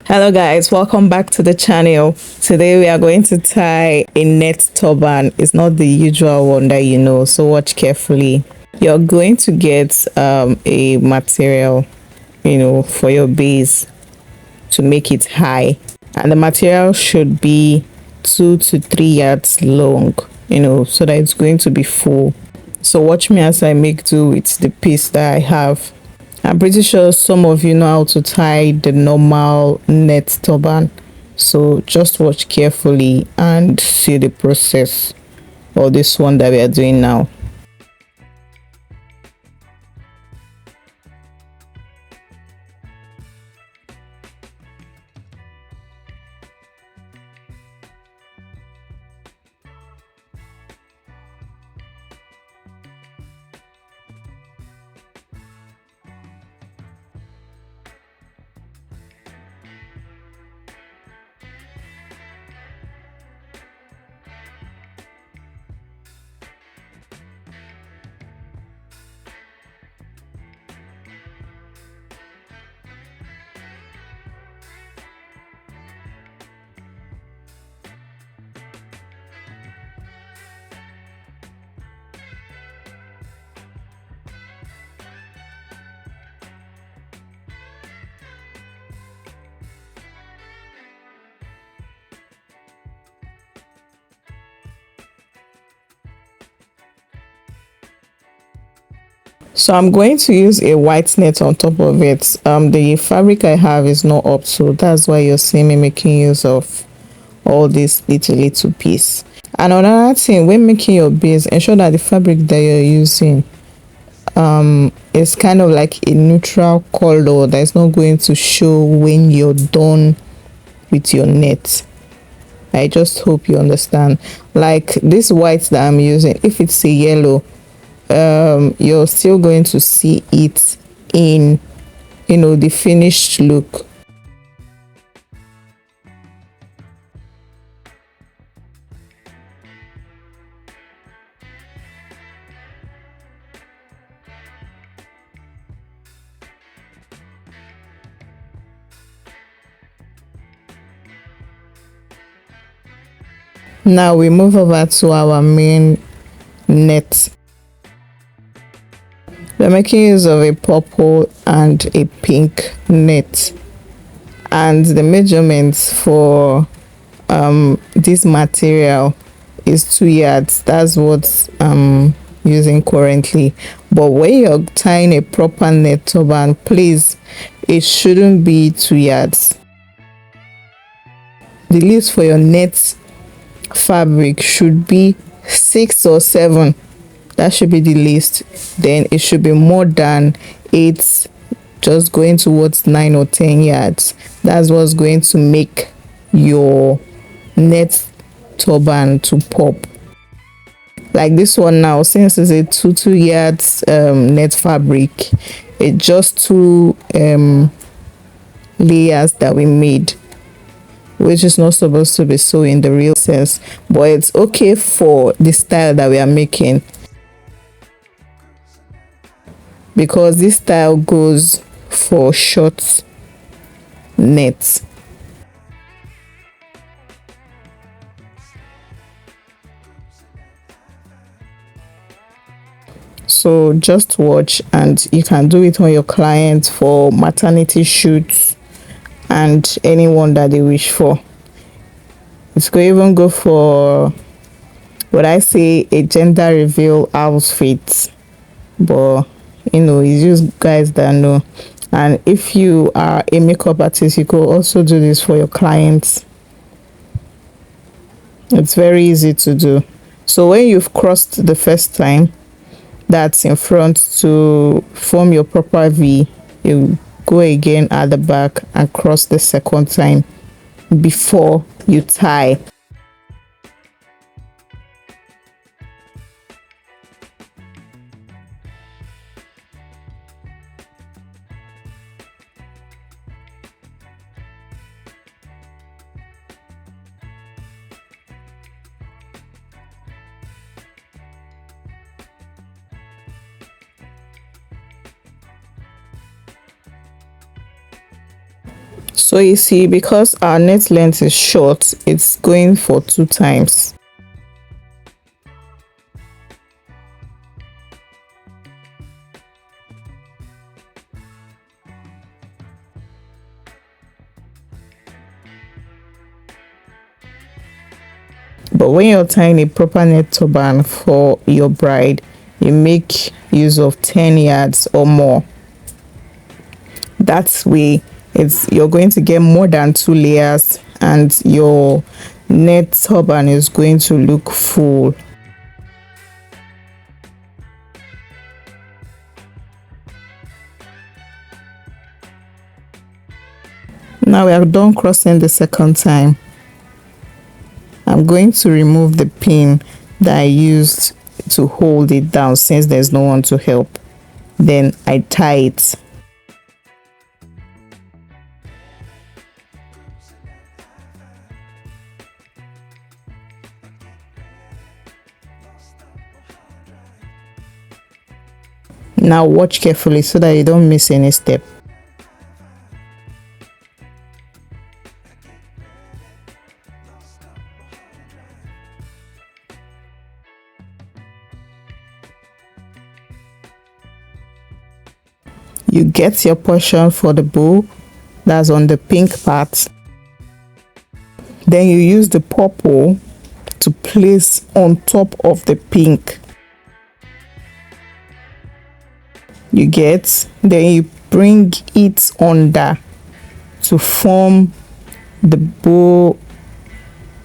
Hello guys, welcome back to the channel. Today we are going to tie a net turban. It's not the usual one that you know, so watch carefully. You're going to get a material, for your base to make it high. And the material should be 2 to 3 yards long, so that it's going to be full. So watch me as I make do with the piece that I have. I'm pretty sure some of you know how to tie the normal net turban. So just watch carefully and see the process of this one that we are doing now. So I'm going to use a white net on top of it. The fabric I have is not up, so that's why you're seeing me making use of all this little piece. And another thing, when making your base, ensure that the fabric that you're using is kind of like a neutral color that is not going to show when you're done with your net. I just hope you understand. Like this white that I'm using, if it's a yellow, you're still going to see it in the finished look. Now we move over to our main net. We're making use of a purple and a pink net, and the measurements for this material is 2 yards. That's what I'm using currently. But when you're tying a proper net turban, please, it shouldn't be 2 yards. The leaves for your net fabric should be 6 or 7. That should be the least. Then it should be more than 8, just going towards 9 or 10 yards. That's what's going to make your net turban to pop. Like this one now, since it's a 2 yards net fabric, it's just 2 layers that we made, which is not supposed to be so in the real sense, but it's okay for the style that we are making, because this style goes for short nets. So just watch, and you can do it on your clients for maternity shoots and anyone that they wish for. It could even go for what I say a gender reveal outfit, but it's just guys that know. And if you are a makeup artist, you could also do this for your clients. It's very easy to do. So when you've crossed the first time, that's in front, to form your proper V, you go again at the back and cross the second time before you tie. So you see, because our net length is short, it's going for 2 times. But when you're tying a proper net turban for your bride, you make use of 10 yards or more. That way, you're going to get more than 2 layers and your net turban is going to look full. Now we are done crossing the second time. I'm going to remove the pin that I used to hold it down since there's no one to help. Then I tie it. Now watch carefully so that you don't miss any step. You get your portion for the bow, that's on the pink part. Then you use the purple to place on top of the pink. You get, then you bring it under to form the bow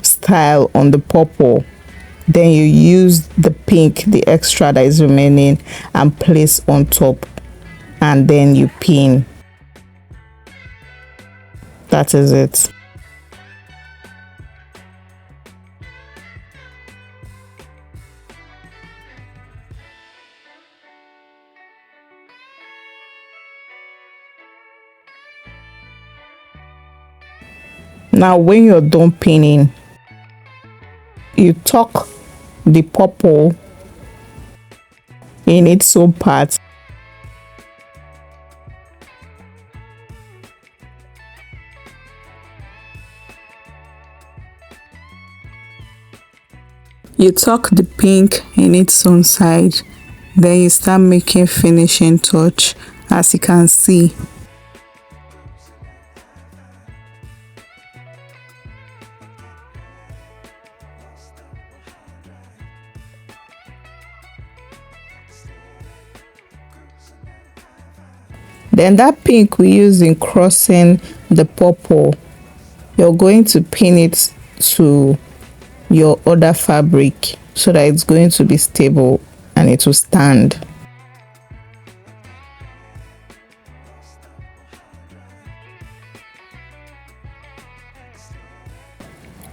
style on the purple. Then you use the pink, the extra that is remaining, and place on top, and then you pin. That is it. Now when you're done pinning, you tuck the purple in its own part. You tuck the pink in its own side, then you start making finishing touch, as you can see. Then that pink we use in crossing the purple, you're going to pin it to your other fabric so that it's going to be stable and it will stand.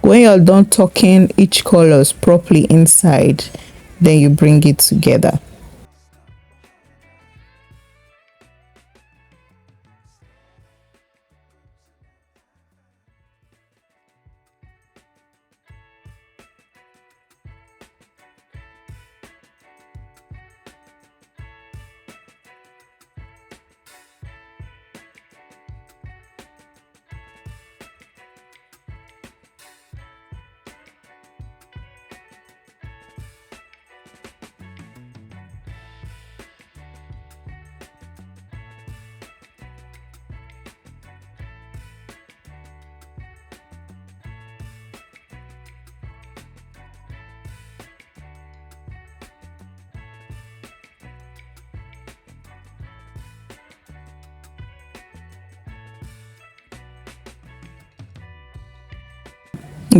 When you're done tucking each colors properly inside, then you bring it together.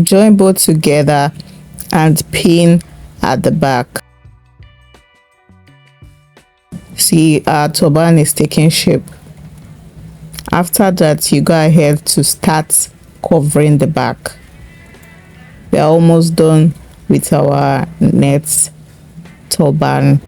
Join both together and pin at the back. See, our turban is taking shape. After that, you go ahead to start covering the back. We are almost done with our net turban.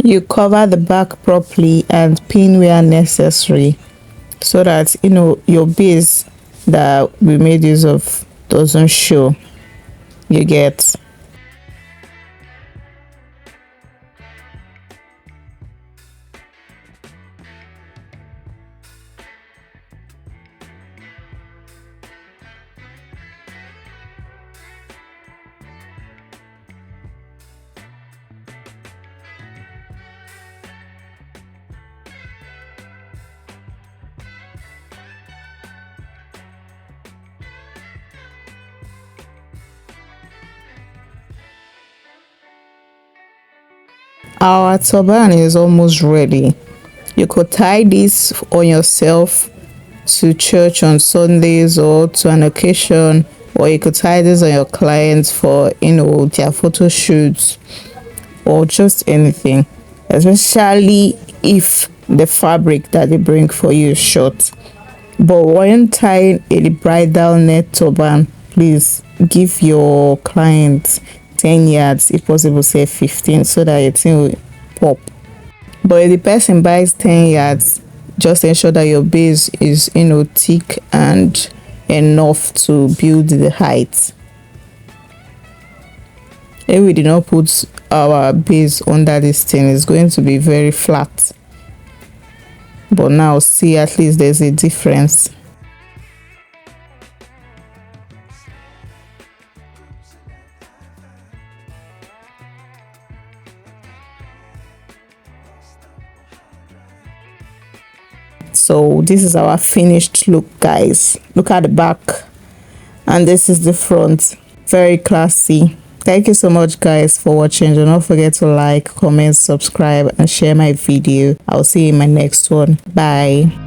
You cover the back properly and pin where necessary, so that your base that we made use of doesn't show. You get. Our turban is almost ready. You could tie this on yourself to church on Sundays or to an occasion, or you could tie this on your clients for their photo shoots or just anything, especially if the fabric that they bring for you is short. But when tying a bridal net turban, please give your clients 10 yards, if possible say 15, so that it will pop. But if the person buys 10 yards, just ensure that your base is thick and enough to build the height. If we did not put our base under this thing, it's going to be very flat. But now see, at least there's a difference. So this is our finished look, guys. Look at the back, and this is the front. Very classy. Thank you so much, guys, for watching. Do not forget to like, comment, subscribe, and share my video. I'll see you in my next one. Bye.